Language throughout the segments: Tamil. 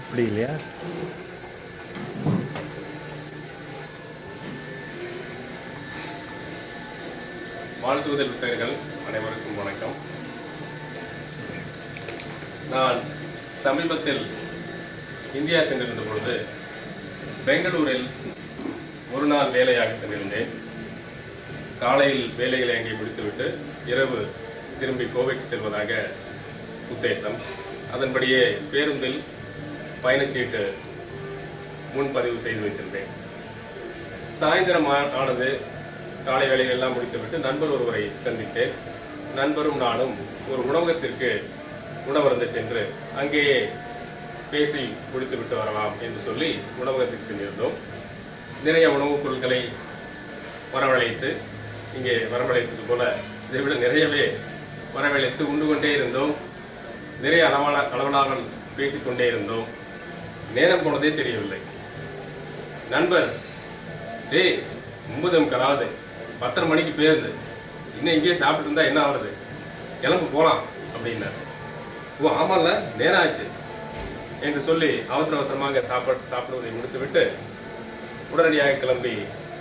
அப்படி இல்லையா? வாழ்த்துவதில் பெயர்கள் அனைவருக்கும் வணக்கம். நான் சமீபத்தில் இந்தியா சென்றிருந்த பொழுது பெங்களூரில் ஒரு நாள் வேலையாக சென்றிருந்தேன். காலையில் வேலைகளை அங்கே முடித்துவிட்டு இரவு திரும்பி கோவைக்கு செல்வதாக உத்தேசம். அதன்படியே பேருந்தில் பயணச்சீட்டு முன்பதிவு செய்து வைத்திருந்தேன். சாயந்தரம் ஆனது. காலை வேலைகள் எல்லாம் முடித்துவிட்டு நண்பர் ஒருவரை சந்தித்தேன். நண்பரும் நானும் ஒரு உணவகத்திற்கு உணவருந்த சென்று அங்கேயே பேசி முடித்துவிட்டு வரலாம் என்று சொல்லி உணவகத்துக்கு சென்றிருந்தோம். நிறைய உணவுப் பொருட்களை வரவழைத்து, இங்கே வரவழைத்தது போல இதை விட நிறையவே வரவழைத்து உண்டு கொண்டே இருந்தோம். நிறைய அளவலாக பேசிக்கொண்டே இருந்தோம். நேரம் போனதே தெரியவில்லை. நண்பர், டேய் 9 கராது 10:30 மணிக்கு பேருந்து, இன்னும் இங்கேயே சாப்பிட்டு இருந்தா என்ன ஆகுறது, கிளம்பு போகலாம் அப்படின்னார். ஓ ஆமாம்ல, நேரம் ஆச்சு என்று சொல்லி அவசர அவசரமாக சாப்பிடுவதை முடித்துவிட்டு உடனடியாக கிளம்பி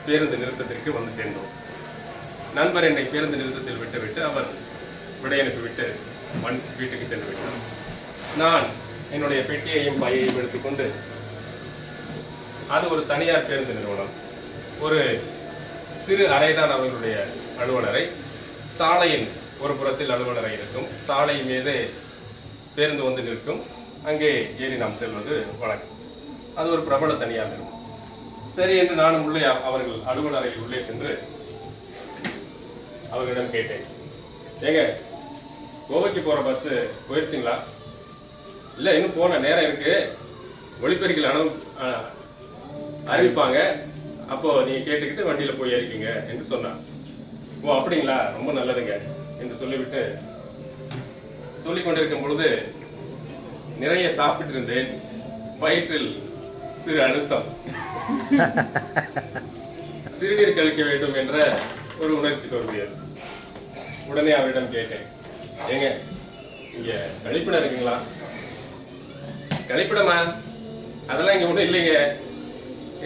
பேருந்து நிறுத்தத்திற்கு வந்து சேர்ந்தோம். நண்பர் என்னை பேருந்து நிறுத்தத்தில் விட்டுவிட்டு அவர் விடை அனுப்பிவிட்டு வீட்டுக்கு சென்று விட்டார். நான் என்னுடைய பெட்டியையும் பையையும் எடுத்துக்கொண்டு, அது ஒரு தனியார் பேருந்து நிறுவனம், ஒரு சிறு அறைதான் அவர்களுடைய அலுவலரை. சாலையின் ஒரு புறத்தில் அலுவலரை இருக்கும், சாலை மீது பேருந்து வந்து நிற்கும், அங்கே ஏறி நாம் செல்வது வழக்கம். அது ஒரு பிரபல தனியார் நிறுவனம். சரி என்று நானும் உள்ளே அவர்கள் அலுவலரை உள்ளே சென்று அவர்களிடம் கேட்டேன், ஏங்க கோவைக்கு போற பஸ் போயிடுச்சுங்களா? இல்லை, இன்னும் போன நேரம் இருக்கு, ஒளிப்பெருக்கில் அறிவிப்பாங்க, அப்போ நீங்க கேட்டுக்கிட்டு வண்டியில போய் ஏறிக்கீங்க என்று சொன்னார். ஓ அப்படிங்களா, ரொம்ப நல்லதுங்க என்று சொல்லிவிட்டு சொல்லிக் கொண்டிருக்கும் பொழுது நிறைய சாப்பிட்டு இருந்தேன். வயிற்றில் சிறு அழுத்தம், சிறுநீர் கழிக்க வேண்டும் என்ற ஒரு உணர்ச்சி தோன்றியது. உடனே அவரிடம் கேட்டேன், ஏங்க இங்க கழிப்பிடம் இருக்குங்களா? கழிப்பிடமா? அதெல்லாம் இங்க ஒன்றும் இல்லைங்க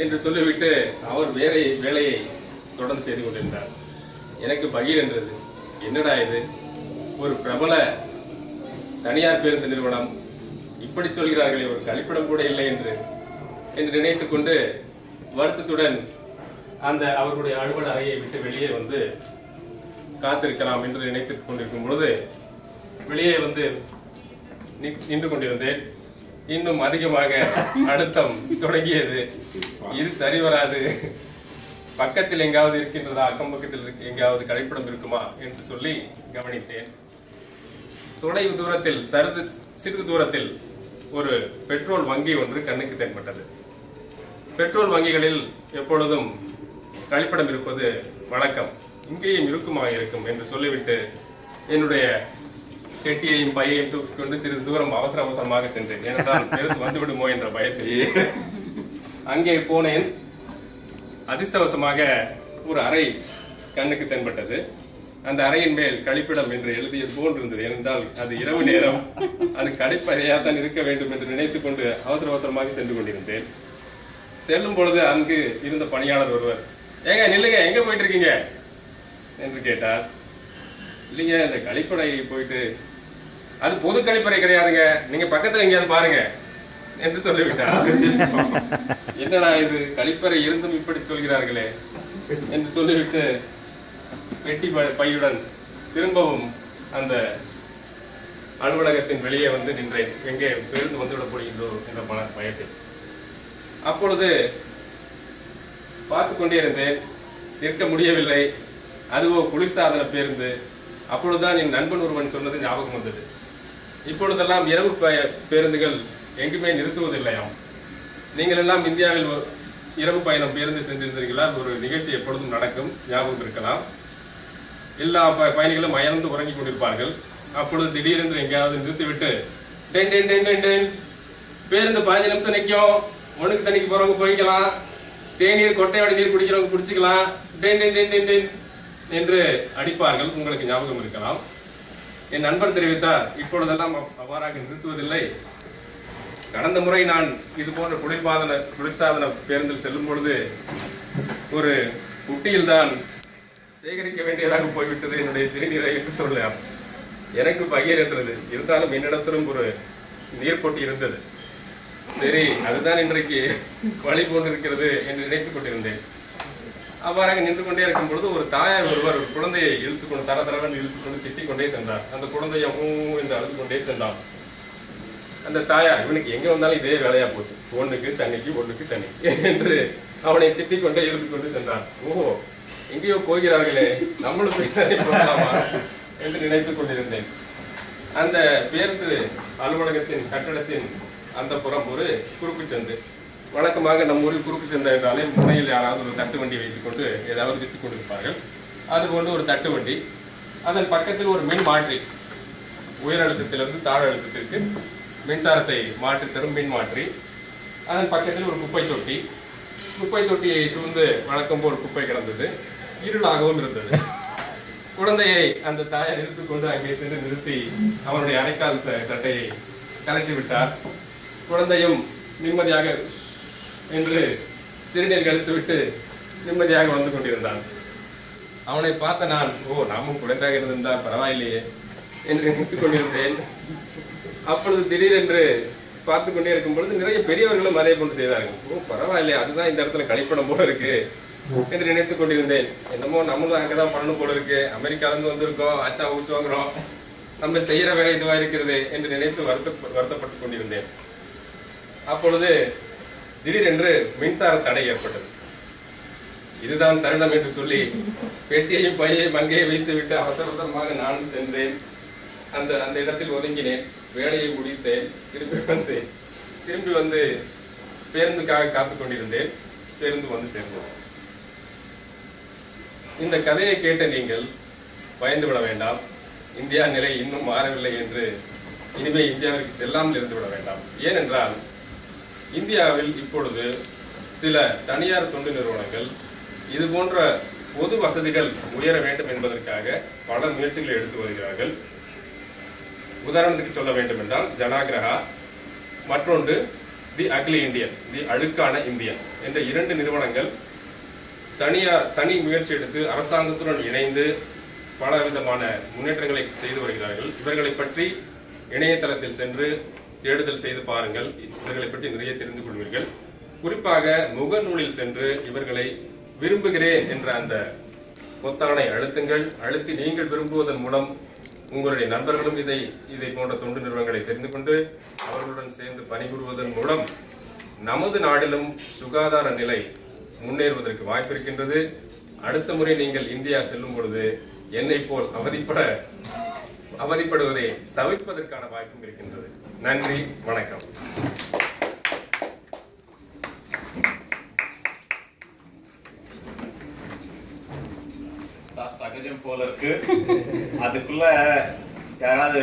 என்று சொல்லிவிட்டு அவர் வேலையை தொடர்ந்து செய்து கொண்டிருந்தார். எனக்கு பகீர் என்றது, என்னடா இது, ஒரு பிரபல தனியார் பேருந்து நிறுவனம் இப்படி சொல்கிறார்களே, ஒரு கழிப்பிடம் கூட இல்லை என்று நினைத்துக் கொண்டு வருத்தத்துடன் அந்த அவர்களுடைய அலுவலக அறையை விட்டு வெளியே வந்து காத்திருக்கலாம் என்று நினைத்துக் கொண்டிருக்கும் பொழுது வெளியே வந்து நின்று கொண்டிருந்தேன். இன்னும் அதிகமாக அழுத்தம் தொடங்கியது. இது சரி வராது, பக்கத்தில் எங்காவது இருக்கின்றதா, அக்கம் பக்கத்தில் எங்காவது கழிப்பிடம் இருக்குமா என்று சொல்லி கவனித்தேன். தொலைவு தூரத்தில் சிறிது தூரத்தில் ஒரு பெட்ரோல் வங்கி ஒன்று கண்ணுக்கு தென்பட்டது. பெட்ரோல் வங்கிகளில் எப்பொழுதும் கழிப்பிடம் இருப்பது வழக்கம், இங்கேயும் இருக்கும் என்று சொல்லிவிட்டு என்னுடைய பெட்டியையும் பையையும் தூக்கிக்கொண்டு சிறிது தூரம் அவசர அவசரமாக சென்றேன். ஏனென்றால் பேருந்து வந்து விடுமோ என்ற பயத்தில் அங்கே போனேன். அதிர்ஷ்டவசமாக ஒரு அறை கண்ணுக்கு தென்பட்டது. அந்த அறையின் மேல் கழிப்பிடம் என்று எழுதியது போன்று இருந்தது. ஏனென்றால் அது இரவு நேரம், அது கழிப்பறையாக தான் இருக்க வேண்டும் என்று நினைத்துக் கொண்டு அவசர அவசரமாக சென்று கொண்டிருந்தேன். செல்லும் பொழுது அங்கு இருந்த பணியாளர் ஒருவர், ஏங்க நில்லுங்க, எங்க போயிட்டு இருக்கீங்க என்று கேட்டார். இல்லைங்க, இந்த கழிப்பறை போயிட்டு, அது பொது கழிப்பறை கிடையாதுங்க, நீங்க பக்கத்துல எங்கேயாவது பாருங்க என்று சொல்லிவிட்டார். என்னடா இது, கழிப்பறை இருந்தும் இப்படி சொல்கிறார்களே என்று சொல்லிவிட்டு பெட்டி பையுடன் திரும்பவும் அந்த அலுவலகத்தின் வெளியே வந்து நின்றேன். எங்கே பேருந்து வந்துவிட போகிறதோ என்ற பயத்தில். அப்பொழுது பார்த்து கொண்டே இருந்தேன், நிற்க முடியவில்லை. அதுவோ குளிர்சாதன பேருந்து. அப்பொழுதுதான் என் நண்பன் ஒருவன் சொன்னது ஞாபகம் வந்தது. இப்பொழுதெல்லாம் இரவு பேருந்துகள் எங்குமே நிறுத்துவதில்லையாம். நீங்கள் எல்லாம் இந்தியாவில் இரவு பயணம் பேருந்து சென்றிருந்தீர்களா? ஒரு நிகழ்ச்சி எப்பொழுதும் நடக்கும், ஞாபகம் இருக்கலாம். எல்லா பயணிகளும் அயர்ந்து உறங்கிக் கொண்டிருப்பார்கள். அப்பொழுது திடீரென்று எங்கேயாவது நிறுத்திவிட்டு ten ten ten ten ten பேருந்து 15 நிமிஷம் நிற்கும், ஒண்ணுக்கு தண்ணிக்கு போறவங்க போய்க்கலாம், தேநீர் கொட்டையோட நீர் குடிக்கிறவங்க குடிச்சுக்கலாம், ten ten ten ten ten என்று அடிப்பார்கள். உங்களுக்கு ஞாபகம் இருக்கலாம். என் நண்பர் தெரிவித்தார், இப்பொழுதெல்லாம் அவ்வாறாக நிறுத்துவதில்லை, கடந்த முறை நான் இது போன்ற குளிர்சாதன பேருந்தில் செல்லும் பொழுது ஒரு குட்டியில் தான் சேகரிக்க வேண்டியதாக போய்விட்டது என்னுடைய சிறுநீரை என்று சொல்லலாம். எனக்கு பகீர் என்றது, இருந்தாலும் என்னிடத்திலும் ஒரு நீர்ப்பொட்டி இருந்தது. சரி, அதுதான் இன்றைக்கு வழி கொண்டிருக்கிறது என்று நினைத்துக் கொண்டிருந்தேன். அவ்வாறாக நின்று கொண்டே இருக்கும் பொழுது ஒரு தாயார் ஒருவர் குழந்தையை இழுத்துக்கொண்டு தரதரவன் இழுத்துக்கொண்டு திட்டிக் கொண்டே சென்றார். அந்த குழந்தையை என்று அழுது கொண்டே சென்றான். அந்த தாயார், இவனுக்கு எங்க வந்தாலும் இதே வேலையா போச்சு, ஒண்ணுக்கு தண்ணி என்று அவனை திட்டிக் கொண்டே இழுத்து கொண்டு சென்றான். ஓஹோ, எங்கேயோ போகிறார்களே, நம்மளும் போகலாமா என்று நினைத்துக் கொண்டிருந்தேன். அந்த பேருந்து அலுவலகத்தின் கட்டடத்தின் அந்த புறம் ஒரு குறுக்கு சந்து. வழக்கமாக நம்ம ஊரில் குறுக்கு சந்தை என்றாலே முனையில் யாராவது ஒரு தட்டு வண்டி வைத்துக் கொண்டு ஏதாவது விற்றுக் கொண்டிருப்பார்கள். அதுபோன்று ஒரு தட்டு வண்டி, அதன் பக்கத்தில் ஒரு மின் மாற்றி, உயர் அழுத்தத்திலிருந்து தாழ் அழுத்தத்திற்கு மின்சாரத்தை மாற்றி தரும் மின் மாற்றி, அதன் பக்கத்தில் ஒரு குப்பை தொட்டியை சூழ்ந்து வழக்கம் போல் குப்பை கிடந்தது. இருளாகவும் இருந்தது. குழந்தையை அந்த தாயார் இழுத்துக்கொண்டு அங்கே சென்று நிறுத்தி அவனுடைய அரைக்கால் சட்டையை கலட்டி விட்டார். குழந்தையும் நிம்மதியாக என்று சிறுநீர் கழித்துவிட்டு நிம்மதியாக வந்து கொண்டிருந்தான். அவனை பார்த்த நான், ஓ, நாமும் குழந்தையாக இருந்திருந்தால் பரவாயில்லையே என்று நினைத்துக் கொண்டிருந்தேன். அப்பொழுது திடீரென்று பார்த்து கொண்டே இருக்கும் பொழுது நிறைய பெரியவர்களும் அதே போன்று செய்தார்கள். ஓ, பரவாயில்லையே, அதுதான் இந்த இடத்துல கழிப்படம் போல இருக்கு என்று நினைத்துக் கொண்டிருந்தேன். என்னமோ நம்மளும் அங்கதான் பண்ணணும் போல இருக்கு, அமெரிக்காவிலிருந்து வந்திருக்கோம், அச்சா ஊச்சு வாங்குறோம், நம்ம செய்யற வேலை இதுவா இருக்கிறது என்று நினைத்து வருத்தப்பட்டுக் கொண்டிருந்தேன். அப்பொழுது திடீரென்று மின்சார தடை ஏற்பட்டது. இதுதான் தருணம் என்று சொல்லி பெட்டியையும் பையையும் அங்கேயே வைத்து விட்டு அவசரமாக நானும் சென்றேன். அந்த இடத்தில் ஒதுங்கினேன், வேலையை முடித்தேன். திரும்பி வந்து பேருந்துக்காக காத்துக் கொண்டிருந்தேன். பேருந்து வந்து சேர்ந்தது. இந்த கதையை கேட்ட நீங்கள் பயந்து விட வேண்டாம். இந்தியா நிலை இன்னும் மாறவில்லை என்று இனிமே இந்தியாவிற்கு செல்லாமல் இருந்து விட வேண்டாம். ஏனென்றால் இந்தியாவில் இப்பொழுது சில தனியார் தொண்டு நிறுவனங்கள் இது போன்ற பொது வசதிகள் உயர வேண்டும் என்பதற்காக பல முயற்சிகளை எடுத்து வருகிறார்கள். உதாரணத்துக்கு சொல்ல வேண்டும் என்றால் ஜனாகிரகா, மற்றொன்று தி அக்லி இந்தியன், தி அழுக்கான இந்தியன் என்ற 2 நிறுவனங்கள் தனி முயற்சி எடுத்து அரசாங்கத்துடன் இணைந்து பல விதமான முன்னேற்றங்களை செய்து வருகிறார்கள். இவர்களை பற்றி இணையதளத்தில் சென்று தேடுதல் செய்து பாருங்கள். இவர்களை பற்றி நிறைய தெரிந்து கொள்வீர்கள். குறிப்பாக முகநூலில் சென்று இவர்களை விரும்புகிறேன் என்ற அந்த பொத்தானை அழுத்துங்கள். அழுத்தி நீங்கள் விரும்புவதன் மூலம் உங்களுடைய நண்பர்களும் இதை போன்ற தொண்டு நிறுவனங்களை தெரிந்து கொண்டு அவர்களுடன் சேர்ந்து பணிபுரிவதன் மூலம் நமது நாட்டிலும் சுகாதார நிலை முன்னேறுவதற்கு வாய்ப்பு இருக்கின்றது. அடுத்த முறை நீங்கள் இந்தியா செல்லும் பொழுது என்னை போல் அவதிப்படுவதை தவிர்ப்பதற்கான வாய்ப்பும் இருக்கின்றது. நன்றி, வணக்கம். சகஜம் போல இருக்கு. அதுக்குள்ள யாராவது